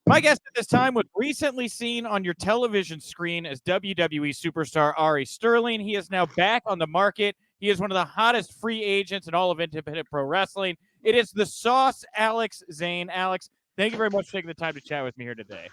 My guest at this time was recently seen on your television screen as WWE superstar Ari Sterling. He is now back on the market. He is one of the hottest free agents in all of independent pro wrestling. It is the Sauce Alex Zayne. Alex, thank you very much for taking the time to chat with me here today.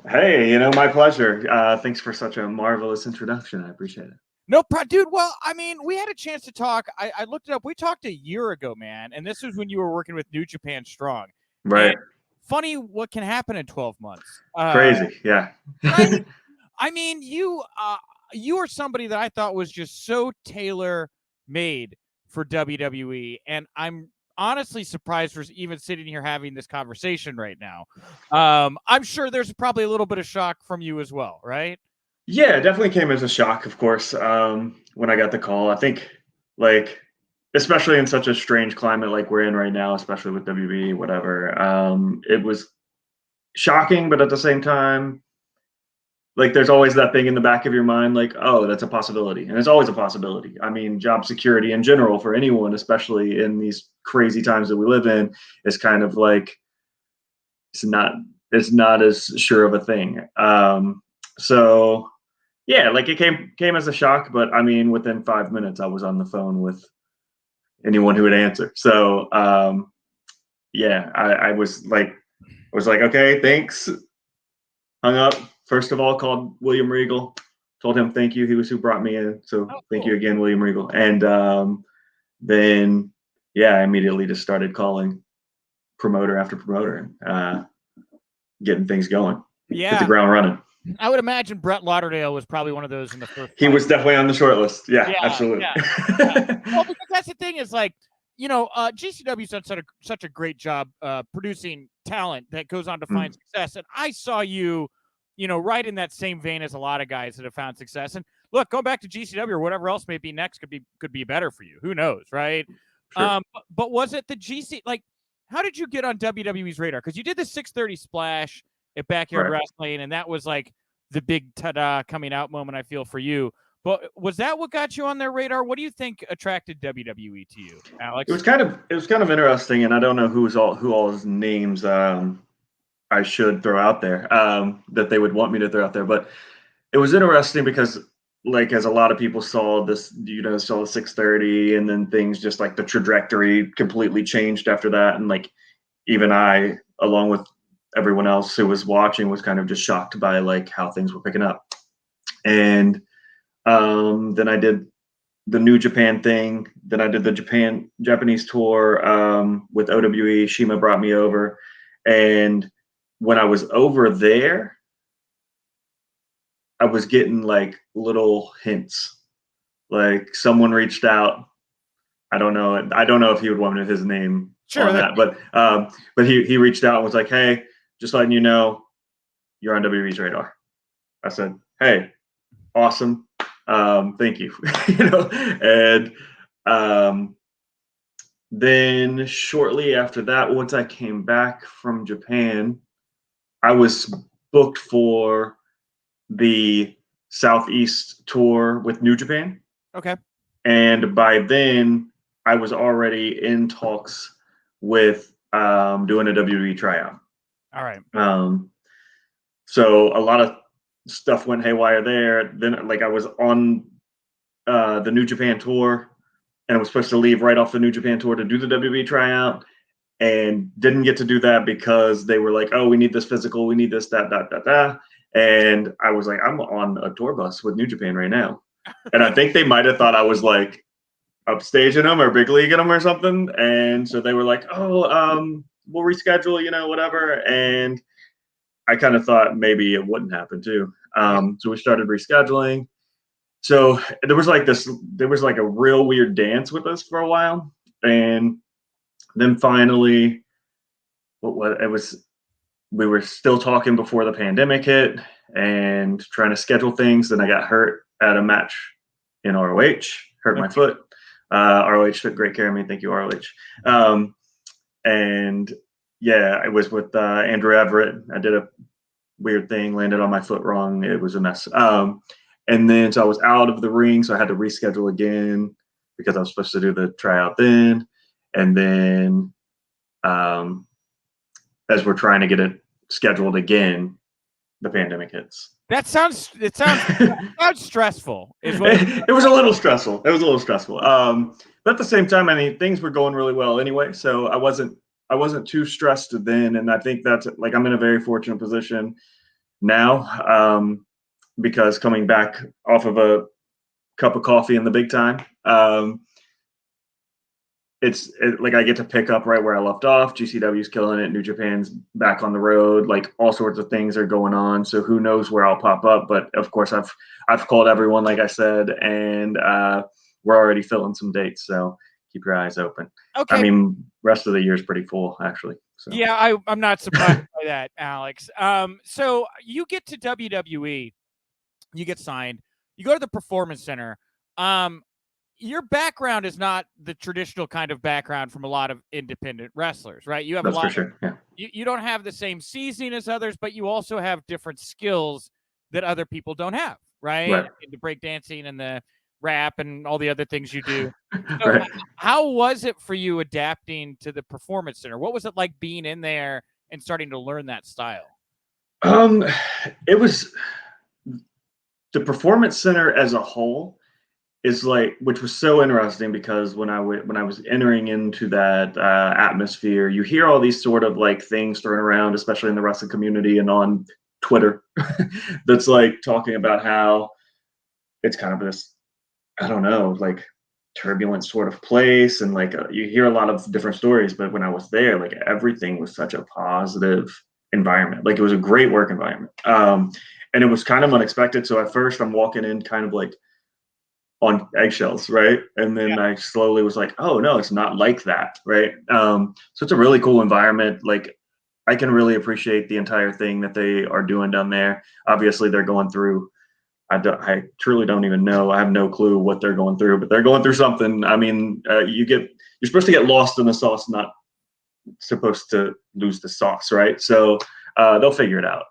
Hey, my pleasure. Thanks for such a marvelous introduction. I appreciate it. No problem, dude. Well, I mean, we had a chance to talk. I looked it up. We talked a year ago, man, and this was when you were working with New Japan Strong. Right. And funny what can happen in 12 months. Crazy, yeah. I mean, you are somebody that I thought was just so tailor-made for WWE, and I'm honestly surprised we're even sitting here having this conversation right now. I'm sure there's probably a little bit of shock from you as well, right? Yeah, it definitely came as a shock, of course, when I got the call. I think, especially in such a strange climate like we're in right now, especially with WB, whatever, it was shocking, but at the same time, there's always that thing in the back of your mind, oh, that's a possibility. And it's always a possibility. I mean, job security in general for anyone, especially in these crazy times that we live in, is kind of it's not as sure of a thing. So yeah, it came as a shock, but I mean, within 5 minutes, I was on the phone with anyone who would answer. So yeah, I was like, okay, thanks. Hung up. First of all, called William Regal, told him thank you. He was who brought me in. So thank you again, William Regal. And then yeah, I immediately just started calling promoter after promoter, getting things going. Yeah, hit the ground running. I would imagine Brett Lauderdale was probably one of those in the first. He was definitely on the short list. Yeah, absolutely. Yeah. Well, because that's the thing is GCW's done such a great job producing talent that goes on to find success. And I saw you, right in that same vein as a lot of guys that have found success. And look, going back to GCW or whatever else may be next could be better for you. Who knows, right? Sure. But was it the GC? How did you get on WWE's radar? Because you did the 630 splash at Backyard Wrestling, and that was the big ta-da coming out moment, I feel, for you. But was that what got you on their radar? What do you think attracted WWE to you, Alex? It was kind of interesting, and I don't know who all's names I should throw out there that they would want me to throw out there. But it was interesting because, as a lot of people saw this, saw the 630, and then things just the trajectory completely changed after that, and even I, along with everyone else who was watching, was kind of just shocked by how things were picking up. And then I did the New Japan thing. Then I did the Japanese tour with OWE. Shima brought me over. And when I was over there, I was getting little hints. Someone reached out. I don't know if he would want his name on that, but he reached out and was like, "Hey, just letting you know, you're on WWE's radar." I said, "Hey, awesome, thank you." And then shortly after that, once I came back from Japan, I was booked for the Southeast tour with New Japan. Okay. And by then, I was already in talks with doing a WWE tryout. All right. So a lot of stuff went haywire there. Then I was on the New Japan tour, and I was supposed to leave right off the New Japan tour to do the WWE tryout, and didn't get to do that because they were like, "Oh, we need this physical, we need this, that. And I was like, I'm on a tour bus with New Japan right now. And I think they might have thought I was upstaging them or big leaguing them or something. And so they were like, "Oh, we'll reschedule, whatever." And I kind of thought maybe it wouldn't happen too. So we started rescheduling. So there was a real weird dance with us for a while. And then finally, we were still talking before the pandemic hit and trying to schedule things. Then I got hurt at a match in ROH, hurt my foot. ROH took great care of me. Thank you, ROH. And yeah, it was with Andrew Everett. I did a weird thing, landed on my foot wrong. It was a mess. And then so I was out of the ring, so I had to reschedule again because I was supposed to do the tryout then. And then as we're trying to get it scheduled again, the pandemic hits. It sounds stressful. Is what it was a little stressful. It was a little stressful. But at the same time, I mean, things were going really well anyway, so I wasn't too stressed then, and I think that's like I'm in a very fortunate position now, because coming back off of a cup of coffee in the big time, like I get to pick up right where I left off. GCW's killing it. New Japan's back on the road. Like all sorts of things are going on. So who knows where I'll pop up? But of course, I've called everyone, like I said, and we're already filling some dates. So keep your eyes open. Okay. I mean, rest of the year is pretty full, actually. So. Yeah, I'm not surprised by that, Alex. So you get to WWE, you get signed, you go to the Performance Center. Your background is not the traditional kind of background from a lot of independent wrestlers, right? You have That's a lot for sure. Yeah. You don't have the same seasoning as others, but you also have different skills that other people don't have, right? Right. The breakdancing and the rap and all the other things you do. So right. How was it for you adapting to the Performance Center? What was it like being in there and starting to learn that style? It was the Performance Center as a whole is like, which was so interesting because when I was entering into that atmosphere, you hear all these sort of like things thrown around, especially in the wrestling community and on Twitter, that's like talking about how it's kind of this, I don't know, like turbulent sort of place, and like you hear a lot of different stories. But when I was there, like everything was such a positive environment. Like it was a great work environment, and it was kind of unexpected. So at first, I'm walking in kind of like on eggshells, right? And then I slowly was like, oh no, it's not like that, right? So it's a really cool environment. Like I can really appreciate the entire thing that they are doing down there. Obviously, they're going through. I truly don't even know. I have no clue what they're going through, but they're going through something. I mean, you're supposed to get lost in the sauce, not supposed to lose the sauce, right? So they'll figure it out.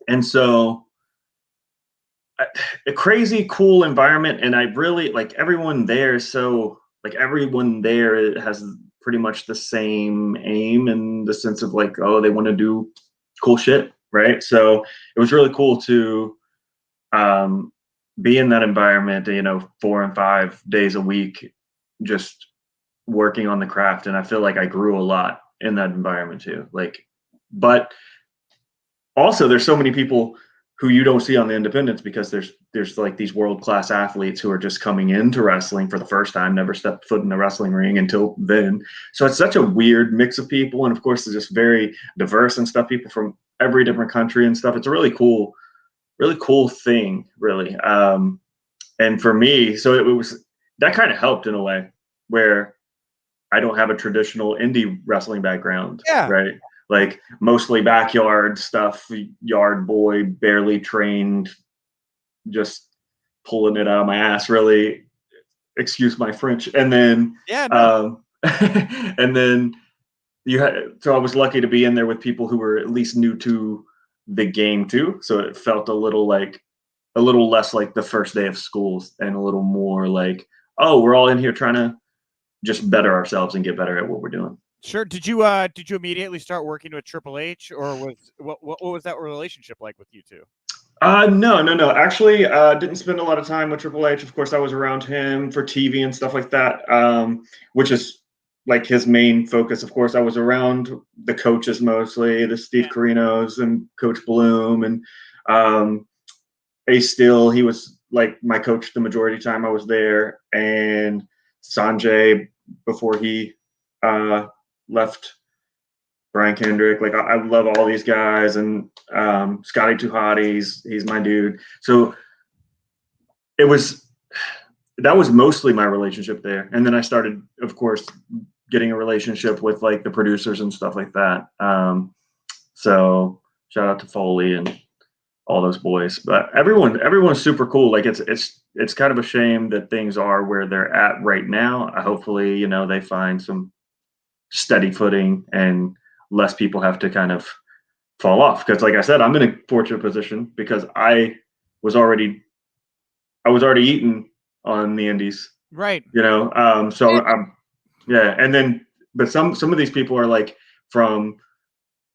And so a crazy cool environment, and I really like everyone there. So like everyone there has pretty much the same aim in the sense of like, oh, they want to do cool shit, right? So it was really cool to be in that environment, 4 and 5 days a week, just working on the craft. And I feel like I grew a lot in that environment too. Like, but also there's so many people who you don't see on the independents because there's like these world-class athletes who are just coming into wrestling for the first time, never stepped foot in the wrestling ring until then. So it's such a weird mix of people. And of course, it's just very diverse and stuff, people from every different country and stuff. It's a really cool thing, really. And for me, so it was, that kind of helped in a way where I don't have a traditional indie wrestling background, right? Like mostly backyard stuff, yard boy, barely trained, just pulling it out of my ass, really. Excuse my French. And then, and then so I was lucky to be in there with people who were at least new to the game too. So it felt a little less like the first day of school and a little more like, oh, we're all in here trying to just better ourselves and get better at what we're doing. Sure. Did you immediately start working with Triple H, or what was that relationship like with you two? No. Actually, didn't spend a lot of time with Triple H. Of course, I was around him for TV and stuff like that, which is like his main focus. Of course, I was around the coaches mostly, the Steve Carinos and Coach Bloom and Ace Steel. He was like my coach the majority of the time I was there, and Sanjay before he left, Brian Kendrick. Like I love all these guys, and Scotty Tuhati, he's my dude. So that was mostly my relationship there, and then I started, of course, getting a relationship with like the producers and stuff like that. So shout out to Foley and all those boys, but everyone's super cool. Like it's kind of a shame that things are where they're at right now. Hopefully, they find some steady footing and less people have to kind of fall off. Because like I said, I'm in a fortunate position because I was already eating on the indies. Right. So I'm, yeah. And then, but some of these people are like from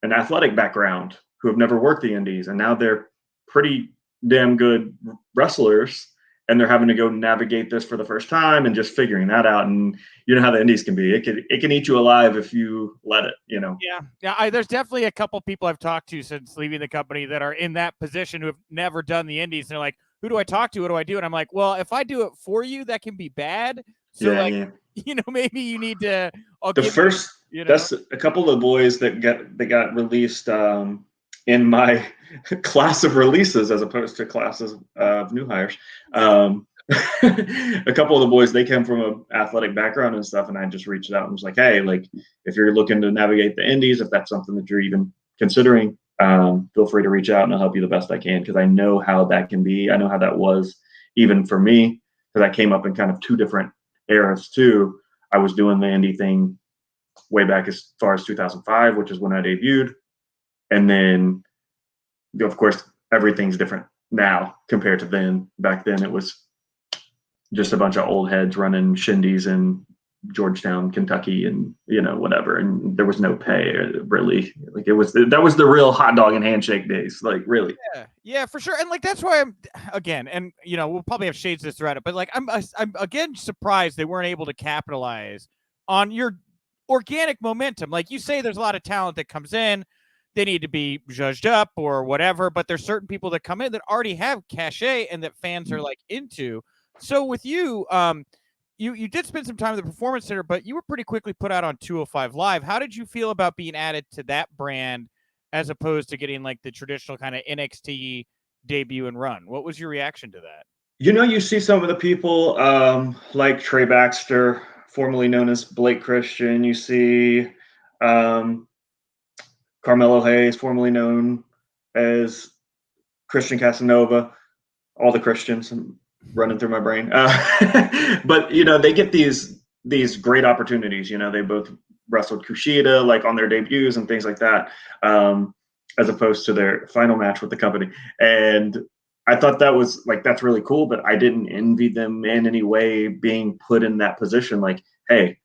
an athletic background who have never worked the indies, and now they're pretty damn good wrestlers, and they're having to go navigate this for the first time and just figuring that out. And you know how the indies can be. It can eat you alive if you let it, you know. Yeah. There's definitely a couple people I've talked to since leaving the company that are in that position who have never done the indies. And they're like, who do I talk to? What do I do? And I'm like, well, if I do it for you, that can be bad. So Yeah. maybe you need to. That's a couple of boys that got released in my class of releases as opposed to classes of new hires. A couple of the boys, they came from an athletic background and stuff, and I just reached out and was like, hey, like if you're looking to navigate the indies, if that's something that you're even considering, feel free to reach out and I'll help you the best I can, because I know how that can be. I know how that was even for me, because I came up in kind of two different eras too. I was doing the indie thing way back as far as 2005, which is when I debuted. And then, of course, everything's different now compared to then. Back then, it was just a bunch of old heads running shindies in Georgetown, Kentucky, and whatever. And there was no pay, really. Like that was the real hot dog and handshake days. Like really. Yeah, for sure. And like that's why I'm again, and we'll probably have shades of this throughout it, but like I'm again surprised they weren't able to capitalize on your organic momentum. Like you say, there's a lot of talent that comes in. They need to be judged up or whatever, but there's certain people that come in that already have cachet and that fans are like into. So with you, you did spend some time at the Performance Center, but you were pretty quickly put out on 205 Live. How did you feel about being added to that brand as opposed to getting like the traditional kind of NXT debut and run? What was your reaction to that? You see some of the people like Trey Baxter, formerly known as Blake Christian. You see Carmelo Hayes, formerly known as Christian Casanova. All the Christians running through my brain. But they get these great opportunities. They both wrestled Kushida like on their debuts and things like that, as opposed to their final match with the company. And I thought that was like, that's really cool, but I didn't envy them in any way being put in that position. Like, hey,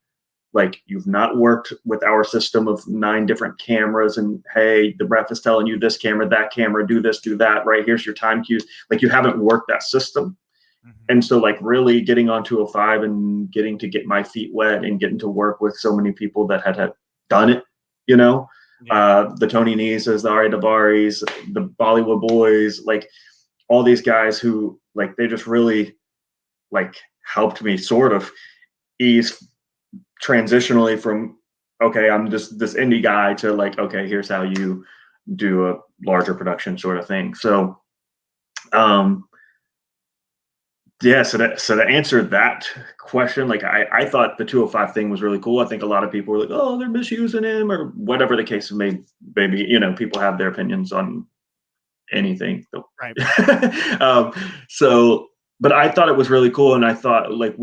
like you've not worked with our system of 9 different cameras, and hey, the ref is telling you this camera, that camera, do this, do that, right? Here's your time cues. Like you haven't worked that system. And so like really getting on 205 and getting to get my feet wet and getting to work with so many people that had done it, the Tony Neses, the Ari Davaris, the Bollywood boys, like all these guys who like, they just really like helped me sort of ease transitionally from, okay, I'm just this indie guy to like, okay, here's how you do a larger production sort of thing. So, so to answer that question, like I thought the 205 thing was really cool. I think a lot of people were like, oh, they're misusing him or whatever the case may be. People have their opinions on anything. Right. But I thought it was really cool. And I thought like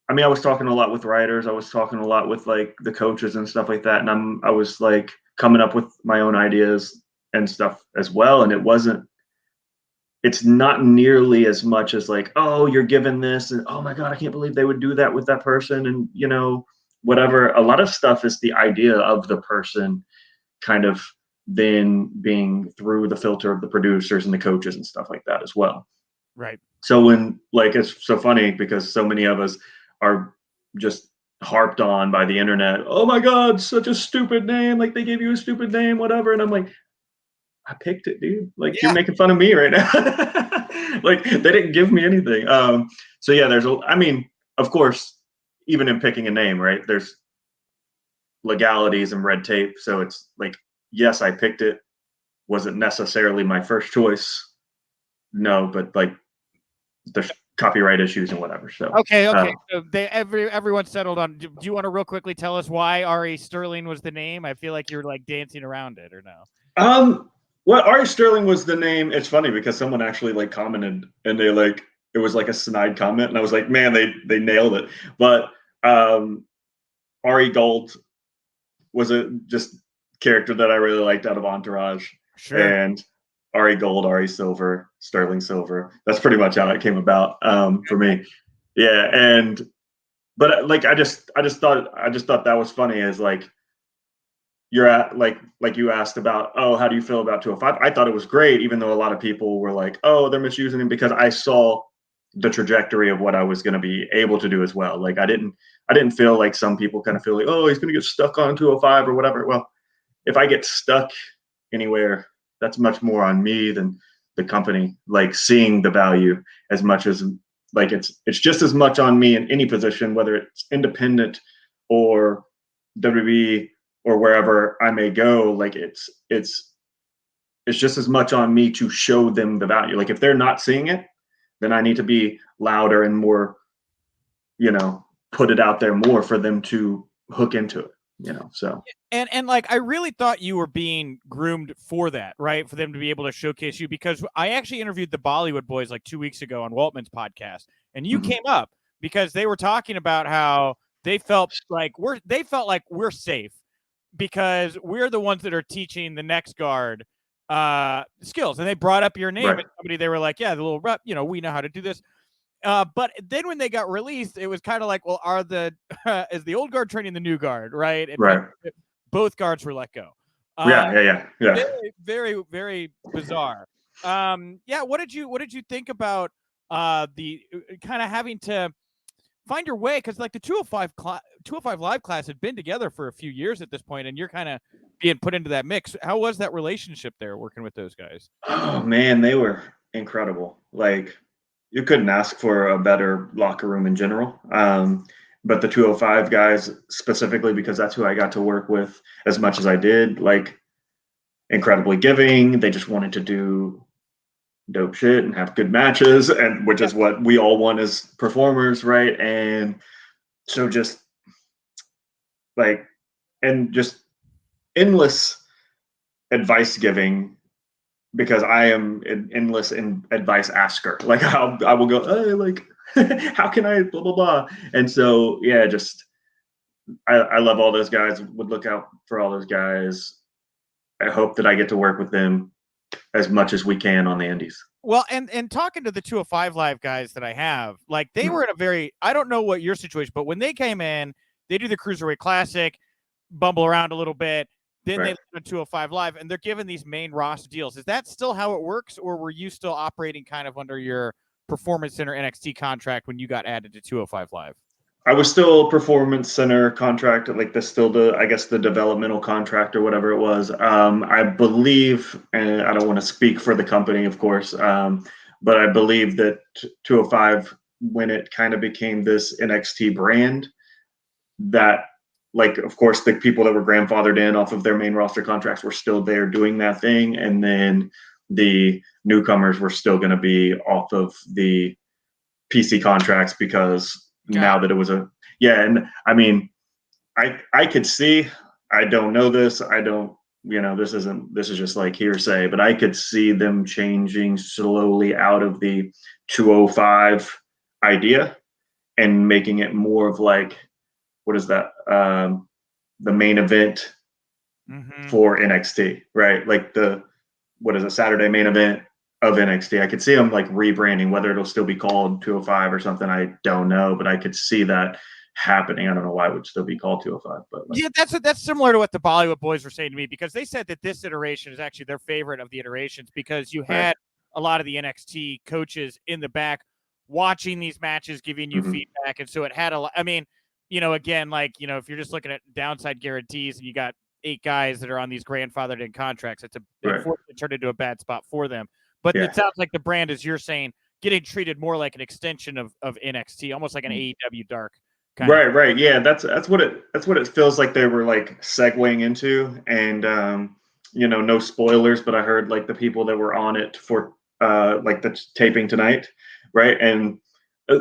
I was talking a lot with writers. I was talking a lot with like the coaches and stuff like that. And I was like coming up with my own ideas and stuff as well. And it's not nearly as much as like, oh, you're given this and oh my God, I can't believe they would do that with that person. And whatever. A lot of stuff is the idea of the person kind of then being through the filter of the producers and the coaches and stuff like that as well. Right. So when like, it's so funny because so many of us are just harped on by the internet. Oh my God, such a stupid name. Like they gave you a stupid name, whatever. And I'm like, I picked it, dude. Like you're making fun of me right now. Like they didn't give me anything. So yeah, of course, even in picking a name, right, there's legalities and red tape. So it's like, yes, I picked it. Was it necessarily my first choice? No, but like there's copyright issues and whatever. So okay. So everyone settled on. Do you want to real quickly tell us why Ari Sterling was the name? I feel like you're like dancing around it, or no? Well, Ari Sterling was the name. It's funny because someone actually like commented and they like, it was like a snide comment. And I was like, man, they nailed it. But Ari Gold was a just character that I really liked out of Entourage. Sure. And Ari Gold, Ari Silver, Sterling Silver. That's pretty much how it came about for me. Yeah. But like, I just thought that was funny as like, you're at like you asked about, oh, how do you feel about 205? I thought it was great, even though a lot of people were like, oh, they're misusing him, because I saw the trajectory of what I was going to be able to do as well. Like I didn't feel like some people kind of feel like, oh, he's going to get stuck on 205 or whatever. Well, if I get stuck anywhere, that's much more on me than the company, like seeing the value, as much as like it's just as much on me in any position, whether it's independent or WWE or wherever I may go. Like it's just as much on me to show them the value. Like if they're not seeing it, then I need to be louder and more, put it out there more for them to hook into it. So and like I really thought you were being groomed for that, right? For them to be able to showcase you, because I actually interviewed the Bollywood Boys like 2 weeks ago on Waltman's podcast, and you came up because they were talking about how they felt like we're safe because we're the ones that are teaching the next guard skills, and they brought up your name right. and somebody, they were like, yeah, the little rep, we know how to do this. But then when they got released, it was kind of like, well, is the old guard training the new guard, right? And Right. both guards were let go. Yeah. Very, very, very bizarre. Yeah. What did you think about the kind of having to find your way? Because like the 205 live class had been together for a few years at this point, and you're kind of being put into that mix. How was that relationship there, working with those guys? Oh man, they were incredible. Like you couldn't ask for a better locker room in general. But the 205 guys specifically, because that's who I got to work with as much as I did, like incredibly giving. They just wanted to do dope shit and have good matches, and which is what we all want as performers, right? And so just like, and just endless advice giving, because I am an endless advice asker. Like I will go, hey, like, how can I blah blah blah. And so yeah, just I love all those guys. Would look out for all those guys. I hope that I get to work with them as much as we can on the indies. Well, and talking to the 205 live guys that I have, like they were in a very, I don't know what your situation, but when they came in, they do the Cruiserweight Classic, bumble around a little bit, then they do 205 live, and they're given these main roster deals. Is that still how it works, or were you still operating kind of under your Performance Center NXT contract when you got added to 205 live? I was still Performance Center contract, like I guess the developmental contract or whatever it was. I believe, and I don't want to speak for the company, of course, but I believe that 205, when it kind of became this NXT brand, that, like, of course, the people that were grandfathered in off of their main roster contracts were still there doing that thing, and then the newcomers were still going to be off of the PC contracts, because now that it was and I mean, I could see, I don't know this, I don't, this is just like hearsay, but I could see them changing slowly out of the 205 idea and making it more of like, what is that? The main event for NXT, right? Like what is it, Saturday main event of NXT. I could see them like rebranding, whether it'll still be called 205 or something, I don't know, but I could see that happening. I don't know why it would still be called 205, but yeah, that's similar to what the Bollywood Boys were saying to me, because they said that this iteration is actually their favorite of the iterations, because you had a lot of the NXT coaches in the back watching these matches, giving you feedback, and so it had I mean, again, like, if you're just looking at downside guarantees and you got 8 guys that are on these grandfathered in contracts, it's unfortunately turned into a bad spot for them. But it sounds like the brand, as you're saying, getting treated more like an extension of NXT, almost like an AEW Dark. Right. Yeah, that's what it feels like they were like segueing into. And no spoilers, but I heard like the people that were on it for like the taping tonight, right? And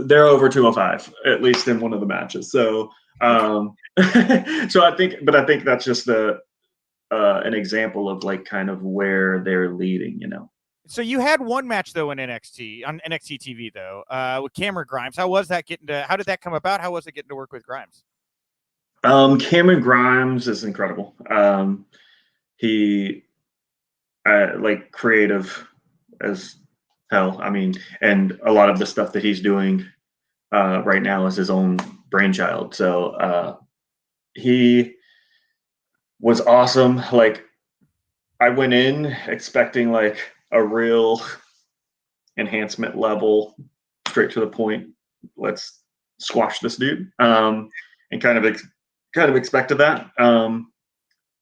they're over 205, at least in one of the matches. So so I think that's just an example of like kind of where they're leading, So you had one match though on NXT TV though, with Cameron Grimes. How was that how did that come about? How was it getting to work with Grimes? Cameron Grimes is incredible. He like creative as hell. I mean, and a lot of the stuff that he's doing right now is his own brainchild. So he was awesome. Like I went in expecting like a real enhancement level, straight to the point. Let's squash this dude, and kind of expected that,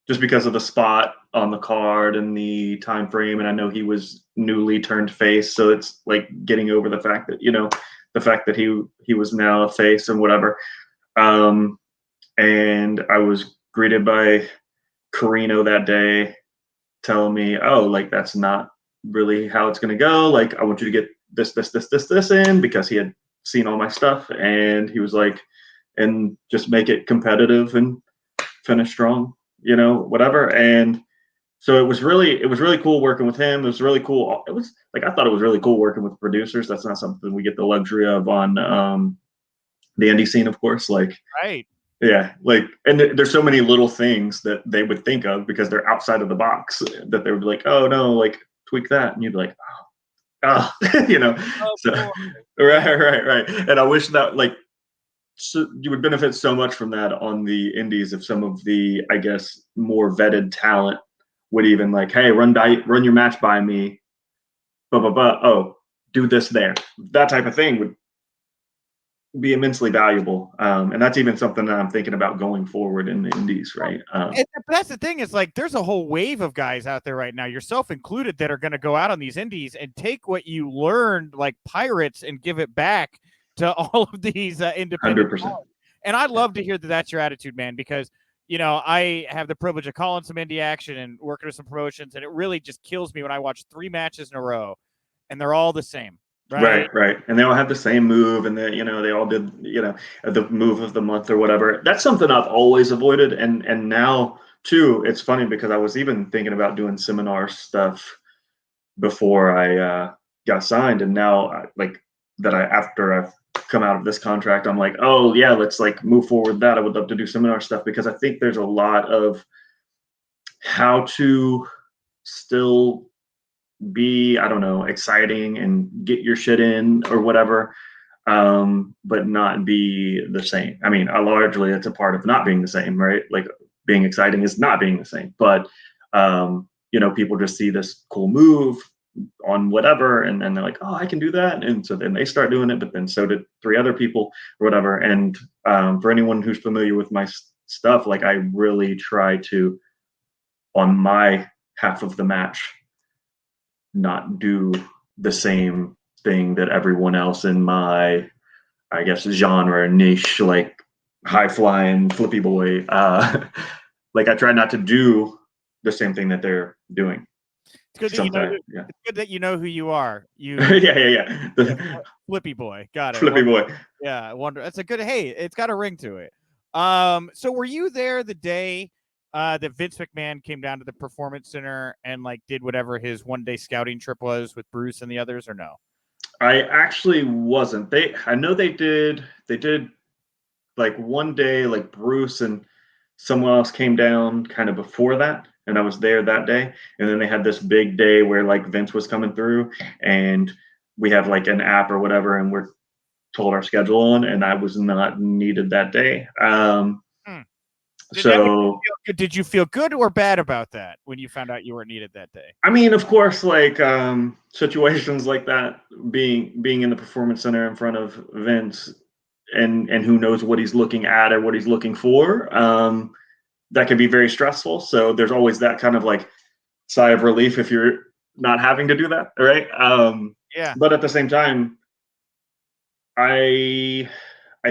just because of the spot on the card and the time frame. And I know he was newly turned face, so it's like getting over the fact that the fact that he was now a face and whatever. And I was greeted by Carino that day, telling me, "Oh, like that's not really how it's gonna go. Like I want you to get this in," because he had seen all my stuff, and he was like, "And just make it competitive and finish strong, whatever." And so it was really cool working with him. It was really cool. It was like I thought it was really cool working with producers. That's not something we get the luxury of on the indie scene, of course. Like Right. yeah, like, and there's so many little things that they would think of because they're outside of the box that they would be like, "Oh no, like tweak that," and you'd be like, "Oh, Of So, course. right, Yeah. right. And I wish that like you would benefit so much from that on the indies if some of the, I guess, more vetted talent would even like, "Hey, run your match by me, blah blah blah. Oh, do this there." That type of thing would be immensely valuable. And that's even something that I'm thinking about going forward in the indies, right? But that's the thing is like there's a whole wave of guys out there right now, yourself included, that are going to go out on these indies and take what you learned like pirates and give it back to all of these independent 100%. talent. And I love to hear that that's your attitude, man, because I have the privilege of calling some indie action and working with some promotions, and it really just kills me when I watch 3 matches in a row and they're all the same. Right. Right. And they all have the same move, and they all did, the move of the month or whatever. That's something I've always avoided. And now too, it's funny because I was even thinking about doing seminar stuff before I got signed. And now like that after I've come out of this contract, I'm like, oh yeah, let's like move forward with that. I would love to do seminar stuff because I think there's a lot of how to still be, I don't know, exciting and get your shit in or whatever, but not be the same. I mean, largely it's a part of not being the same, right? Like being exciting is not being the same, but people just see this cool move on whatever, and then they're like, "Oh, I can do that," and so then they start doing it, but then so did 3 other people or whatever. And for anyone who's familiar with my stuff, like I really try to, on my half of the match, not do the same thing that everyone else in my, I guess, genre niche, like high flying flippy boy, like I try not to do the same thing that they're doing. It's good that Sometimes, yeah. it's good that you know who you are. Yeah. Yeah, Flippy boy. Got it. Flippy boy. Yeah, I wonder. That's a good. Hey, it's got a ring to it. So were you there the day that Vince McMahon came down to the Performance Center and like did whatever his 1-day scouting trip was with Bruce and the others, or no? I actually wasn't. I know they did like one day, like Bruce and someone else came down kind of before that, and I was there that day. And then they had this big day where like Vince was coming through, and we have like an app or whatever, and we're told our schedule on, and I was not needed that day. Did you feel good or bad about that when you found out you weren't needed that day? I mean, of course, like situations like that, being in the Performance Center in front of Vince, and who knows what he's looking at or what he's looking for, that can be very stressful. So there's always that kind of like sigh of relief if you're not having to do that, right? Yeah. But at the same time, I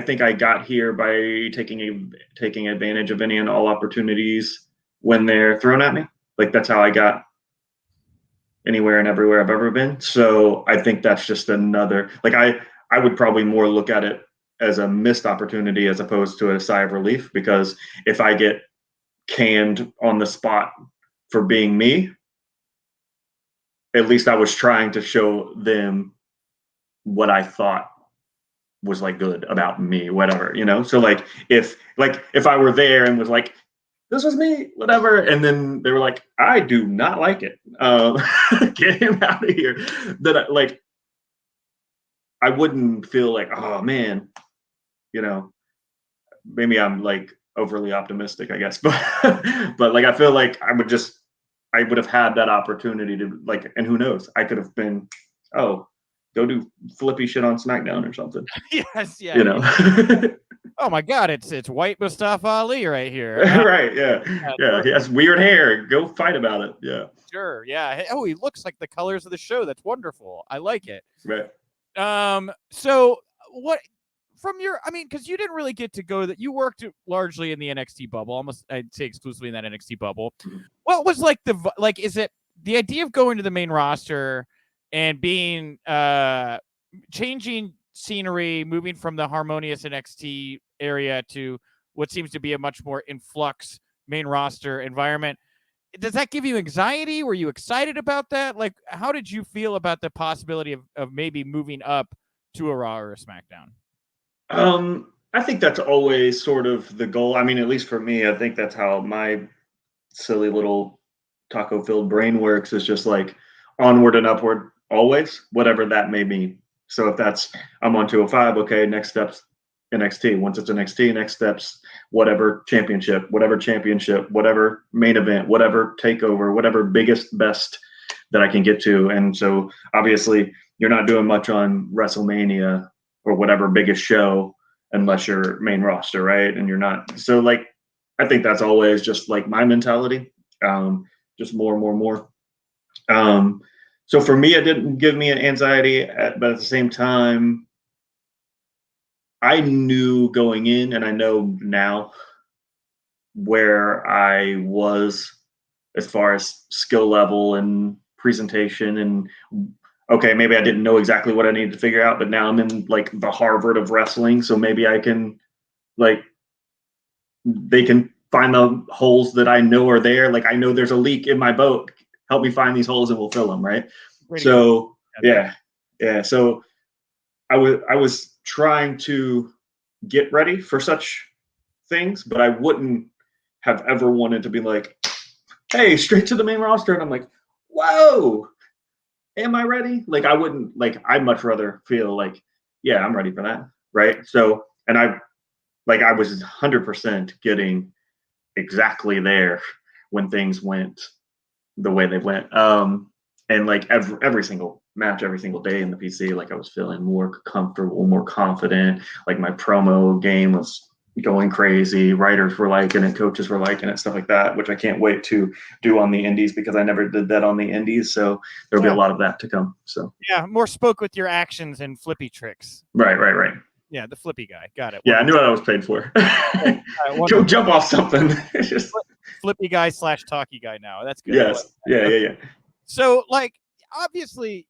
think I got here by taking advantage of any and all opportunities when they're thrown at me. Like that's how I got anywhere and everywhere I've ever been. So I think that's just another, like I would probably more look at it as a missed opportunity as opposed to a sigh of relief, because if I get canned on the spot for being me, at least I was trying to show them what I thought was like good about me, whatever, So like if I were there and was like, this was me, whatever, and then they were like, I do not like it, get him out of here, that I wouldn't feel like, oh man, maybe I'm like overly optimistic, I guess. But like I feel like I would have had that opportunity to like, and who knows, I could have been, oh, go do flippy shit on SmackDown or something. Yes, yeah. You know. Oh my God, it's white Mustafa Ali right here. Right, yeah. Yeah, he has weird hair. Go fight about it. Yeah. Sure, yeah. Oh, he looks like the colors of the show. That's wonderful. I like it. Right. So what from your, I mean, because you didn't really get to go that you worked largely in the NXT bubble, almost I'd say exclusively in that NXT bubble. What was like is it the idea of going to the main roster and being changing scenery, moving from the harmonious NXT area to what seems to be a much more influx main roster environment? Does that give you anxiety? Were you excited about that? Like, how did you feel about the possibility of maybe moving up to a Raw or a SmackDown? I think that's always sort of the goal. I mean, at least for me, I think that's how my silly little taco-filled brain works, is just like onward and upward always, whatever that may mean. So if that's I'm on 205, okay, next steps NXT. Once it's NXT, next steps whatever championship, whatever main event, whatever takeover, whatever biggest, best that I can get to. And so obviously you're not doing much on WrestleMania or whatever biggest show unless you're main roster, right? And you're not. So like, I think that's always just like my mentality. Just more and more and more. So for me, it didn't give me an anxiety, but at the same time, I knew going in, and I know now where I was as far as skill level and presentation. And okay, maybe I didn't know exactly what I needed to figure out, but now I'm in like the Harvard of wrestling, so maybe I can like they can find the holes that I know are there. Like I know there's a leak in my boat. Help me find these holes and we'll fill them, right? So yeah. So I was trying to get ready for such things, but I wouldn't have ever wanted to be like, hey, straight to the main roster. And I'm like, whoa, am I ready? Like I wouldn't, like I'd much rather feel like, yeah, I'm ready for that. Right. So, and I was 100% getting exactly there when things went the way they went. And like every single match, every single day in the PC, like I was feeling more comfortable, more confident. Like my promo game was going crazy. Writers were liking it, coaches were liking it, stuff like that, which I can't wait to do on the indies because I never did that on the indies. So there'll be a lot of that to come. So yeah, more spoke with your actions and flippy tricks. Right. Yeah, the flippy guy. Got it. Yeah, I knew what I was paid for. Don't jump off something. It's just flippy guy / talkie guy now. That's good. Yes. Yeah. So, like, obviously,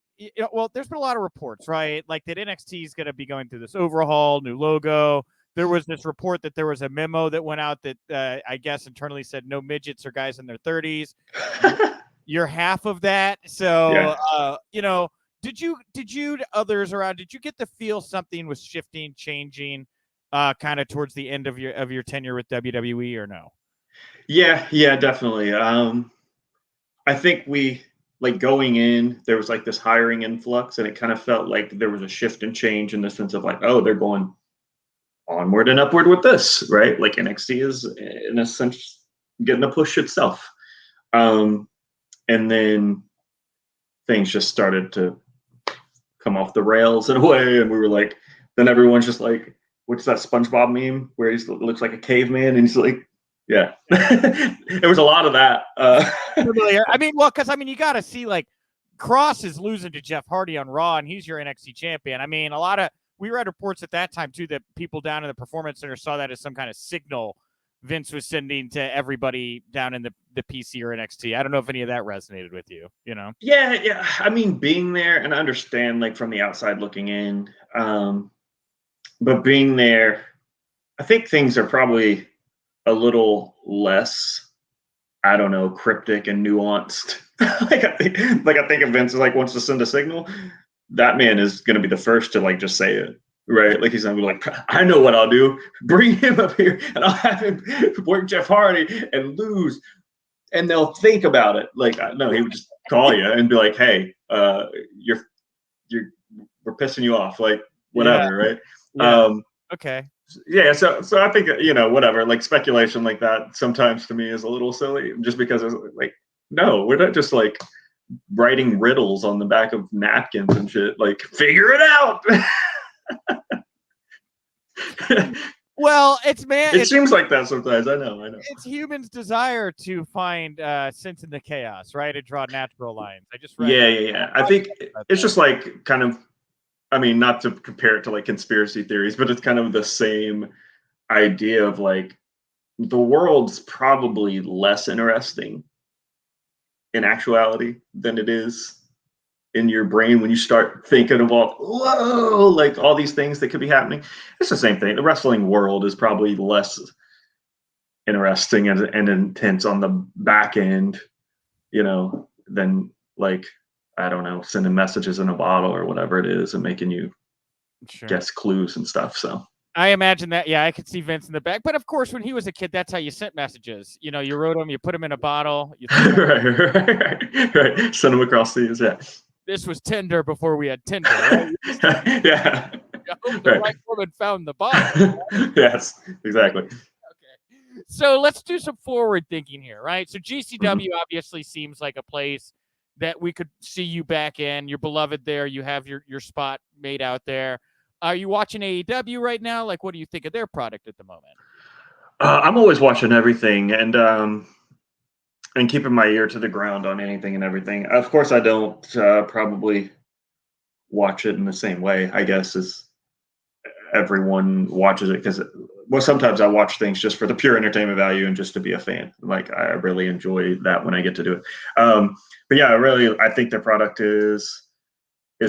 well, there's been a lot of reports, right? Like that NXT is going to be going through this overhaul, new logo. There was this report that there was a memo that went out that I guess internally said no midgets or guys in their 30s. You're half of that. So, yeah. Did you others around? Did you get the feel something was shifting, changing, kind of towards the end of your tenure with WWE, or no? Yeah, definitely. I think we like going in, there was like this hiring influx, and it kind of felt like there was a shift and change in the sense of like, oh, they're going onward and upward with this, right? Like NXT is in a sense getting a push itself. And then things just started to come off the rails in a way, and we were like, then everyone's just like, what's that SpongeBob meme where he looks like a caveman and he's like, yeah. There was a lot of that. I mean, well, because you got to see like Cross is losing to Jeff Hardy on Raw, and he's your NXT champion. I mean, we read reports at that time too that people down in the Performance Center saw that as some kind of signal Vince was sending to everybody down in the PC or NXT. I don't know if any of that resonated with you, Yeah. I mean, being there, and I understand like from the outside looking in, but being there, I think things are probably a little less, I don't know, cryptic and nuanced. I think if Vince wants to send a signal, that man is going to be the first to like just say it. Right, like he's gonna be like, I know what I'll do. Bring him up here, and I'll have him work Jeff Hardy and lose, and they'll think about it. Like, no, he would just call you and be like, "Hey, we're pissing you off, like whatever, right?" Yeah. Okay. Yeah, so I think whatever, like speculation like that sometimes to me is a little silly, just because it's like, no, we're not just like writing riddles on the back of napkins and shit. Like, figure it out. Well, it's It seems like that sometimes. I know. it's humans' desire to find sense in the chaos, right? And draw natural lines. I just read. Yeah. I think it's just like kind of. I mean, not to compare it to like conspiracy theories, but it's kind of the same idea of like the world's probably less interesting in actuality than it is in your brain when you start thinking of like all these things that could be happening. It's the same thing. The wrestling world is probably less interesting and intense on the back end, than like, I don't know, sending messages in a bottle or whatever it is and making you guess clues and stuff. So I imagine that. Yeah, I could see Vince in the back. But of course, when he was a kid, that's how you sent messages. You wrote them, you put them in a bottle. right. Send them across seas. Yeah. This was Tinder before we had Tinder. Right? Yeah. I hope the right woman found the bottle. Yes, exactly. Okay. So let's do some forward thinking here, right? So GCW obviously seems like a place that we could see you back in. You're beloved there. You have your spot made out there. Are you watching AEW right now? Like, what do you think of their product at the moment? I'm always watching everything and keeping my ear to the ground on anything and everything. Of course, I don't probably watch it in the same way, I guess, as everyone watches it, because sometimes I watch things just for the pure entertainment value and just to be a fan. Like, I really enjoy that when I get to do it. But yeah, I think their product is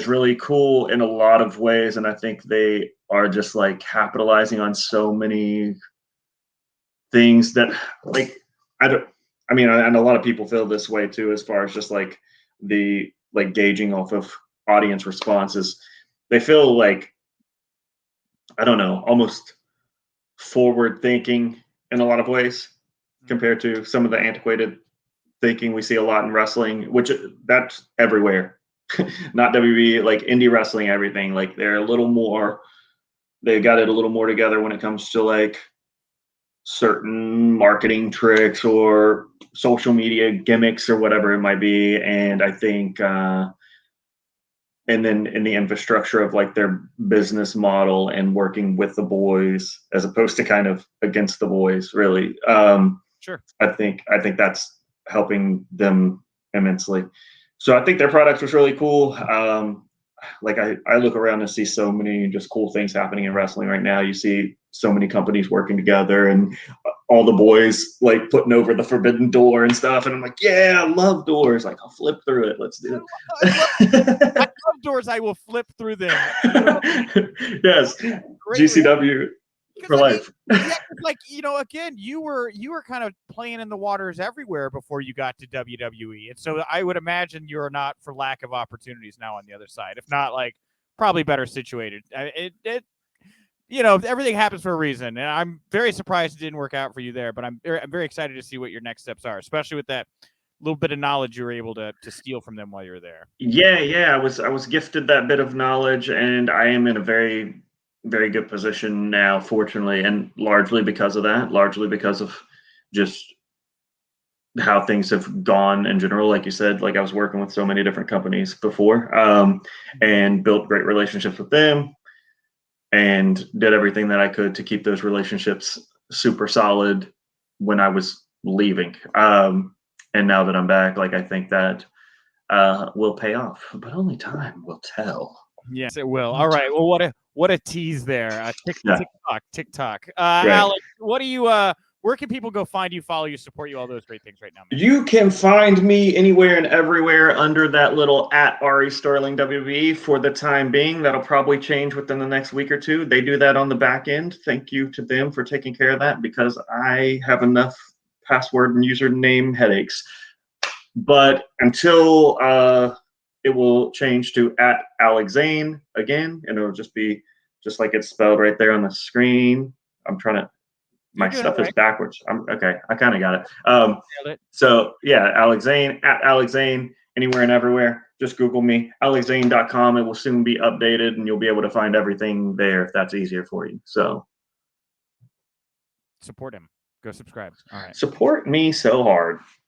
really cool in a lot of ways, and I think they are just like capitalizing on so many things that, like, I mean, and a lot of people feel this way too, as far as just like the like gauging off of audience responses. They feel like, I don't know, almost forward thinking in a lot of ways compared to some of the antiquated thinking we see a lot in wrestling, which that's everywhere. Not WWE, like indie wrestling, everything. Like, they're a little more, they got it a little more together when it comes to like certain marketing tricks or social media gimmicks or whatever it might be. And I think and then in the infrastructure of like their business model and working with the boys as opposed to kind of against the boys, really. Sure. I think that's helping them immensely. So I think their product was really cool. Like, I look around and see so many just cool things happening in wrestling right now. You see so many companies working together and all the boys like putting over the forbidden door and stuff. And I'm like, yeah, I love doors. Like, I'll flip through it. Let's do it. I love doors. I will flip through them. Yes. GCW for life. Yeah, like, again, you were kind of playing in the waters everywhere before you got to WWE, and so I would imagine you're not for lack of opportunities now on the other side, if not like probably better situated. Everything happens for a reason, and I'm very surprised it didn't work out for you there. But I'm very excited to see what your next steps are, especially with that little bit of knowledge you were able to steal from them while you were there. Yeah. I was gifted that bit of knowledge, and I am in a very, very good position now, fortunately, and largely because of that, largely because of just how things have gone in general. Like you said, like, I was working with so many different companies before, and built great relationships with them and did everything that I could to keep those relationships super solid when I was leaving. And now that I'm back, like, I think that will pay off, but only time will tell. Yes, it will. All right. Well, what a tease there. TikTok. Right. Alex, what do you? Where can people go find you, follow you, support you, all those great things right now, man? You can find me anywhere and everywhere under that little @Ari Sterling WWE for the time being. That'll probably change within the next week or two. They do that on the back end. Thank you to them for taking care of that, because I have enough password and username headaches. But until it will change to @AlexZayne again, and it'll just be just like it's spelled right there on the screen. I'm trying to. My stuff is backwards. Okay. I kind of got it. So yeah, AlexZayne, @AlexZayne, anywhere and everywhere. Just Google me, alexzayne.com. It will soon be updated, and you'll be able to find everything there if that's easier for you. So support him. Go subscribe. All right. Support me so hard.